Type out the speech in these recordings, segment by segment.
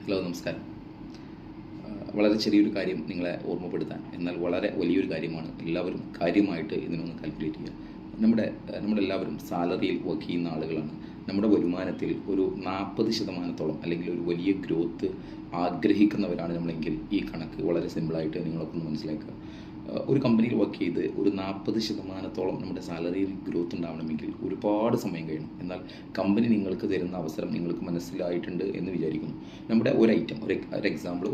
Hello, നമസ്കാരം. വളരെ ചെറിയൊരു കാര്യം നിങ്ങളെ ഓർമ്മപ്പെടുത്താൻ, എന്നാൽ വളരെ വലിയൊരു കാര്യമാണ്. എല്ലാവരും കാര്യമായിട്ട് ഇതിനൊന്ന് കാൽക്കുലേറ്റ് ചെയ്യുക. നമ്മളെല്ലാവരും സാലറിയിൽ വർക്ക് ചെയ്യുന്ന ആളുകളാണ്. നമ്മുടെ വരുമാനത്തിൽ ഒരു 40% അല്ലെങ്കിൽ ഒരു വലിയ ഗ്രോത്ത് ആഗ്രഹിക്കുന്നവരാണ് നമ്മളെങ്കിൽ ഈ കണക്ക് വളരെ സിമ്പിളായിട്ട് നിങ്ങളൊക്കെ ഒന്ന് മനസ്സിലാക്കുക. ഒരു കമ്പനിയിൽ വർക്ക് ചെയ്ത് ഒരു 40% നമ്മുടെ സാലറിയിൽ ഗ്രോത്ത് ഉണ്ടാവണമെങ്കിൽ ഒരുപാട് സമയം കഴിയണം. എന്നാൽ കമ്പനി നിങ്ങൾക്ക് തരുന്ന അവസരം നിങ്ങൾക്ക് മനസ്സിലായിട്ടുണ്ട് എന്ന് വിചാരിക്കുന്നു. നമ്മുടെ ഒരു ഐറ്റം, ഒരു എക്സാമ്പിൾ,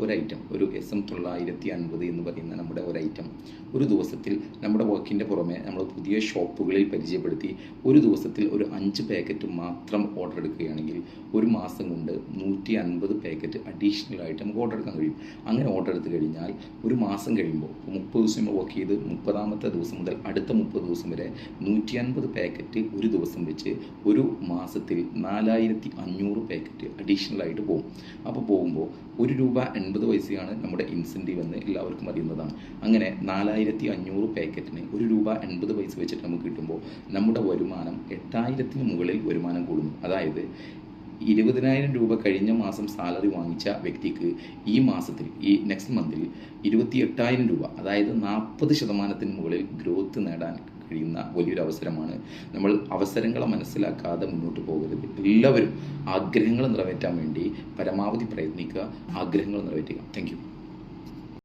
ഒരു SM950 എന്ന് പറയുന്ന നമ്മുടെ ഒരു ഐറ്റം ഒരു ദിവസത്തിൽ നമ്മുടെ വർക്കിൻ്റെ പുറമെ നമ്മൾ പുതിയ ഷോപ്പുകളിൽ പരിചയപ്പെടുത്തി ഒരു ദിവസത്തിൽ ഒരു 5 പാക്കറ്റ് മാത്രം ഓർഡർ എടുക്കുകയാണെങ്കിൽ ഒരു മാസം കൊണ്ട് 150 പാക്കറ്റ് അഡീഷണൽ ആയിട്ട് നമുക്ക് ഓർഡർ എടുക്കാൻ കഴിയും. അങ്ങനെ ഓർഡർ എടുത്ത് കഴിഞ്ഞാൽ ഒരു മാസം കഴിയുമ്പോൾ 30 ദിവസം വർക്ക് ചെയ്ത് 30ാമത്തെ ദിവസം മുതൽ അടുത്ത 30 ദിവസം വരെ 150 പാക്കറ്റ് ഒരു ദിവസം വെച്ച് ഒരു മാസത്തിൽ 4500 പാക്കറ്റ് അഡീഷണൽ ആയിട്ട് പോകും. അപ്പോൾ പോകുമ്പോൾ ₹1.80 നമ്മുടെ ഇൻസെൻറ്റീവ് എന്ന് എല്ലാവർക്കും അറിയുന്നതാണ്. അങ്ങനെ 4500 പാക്കറ്റിന് ₹1.80 വെച്ചിട്ട് നമുക്ക് കിട്ടുമ്പോൾ നമ്മുടെ വരുമാനം 8000-ന് മുകളിൽ വരുമാനം കൂടുന്നു. അതായത് 20,000 രൂപ കഴിഞ്ഞ മാസം സാലറി വാങ്ങിച്ച വ്യക്തിക്ക് ഈ മാസത്തിൽ, ഈ നെക്സ്റ്റ് മന്തിൽ 28,000 രൂപ, അതായത് 40%-ന് മുകളിൽ ഗ്രോത്ത് നേടാൻ കഴിയുന്ന വലിയൊരു അവസരമാണ്. നമ്മൾ അവസരങ്ങളെ മനസ്സിലാക്കാതെ മുന്നോട്ട് പോകരുത്. എല്ലാവരും ആഗ്രഹങ്ങൾ നിറവേറ്റാൻ വേണ്ടി പരമാവധി പ്രയത്നിക്കുക, ആഗ്രഹങ്ങൾ നിറവേറ്റുക. Thank you.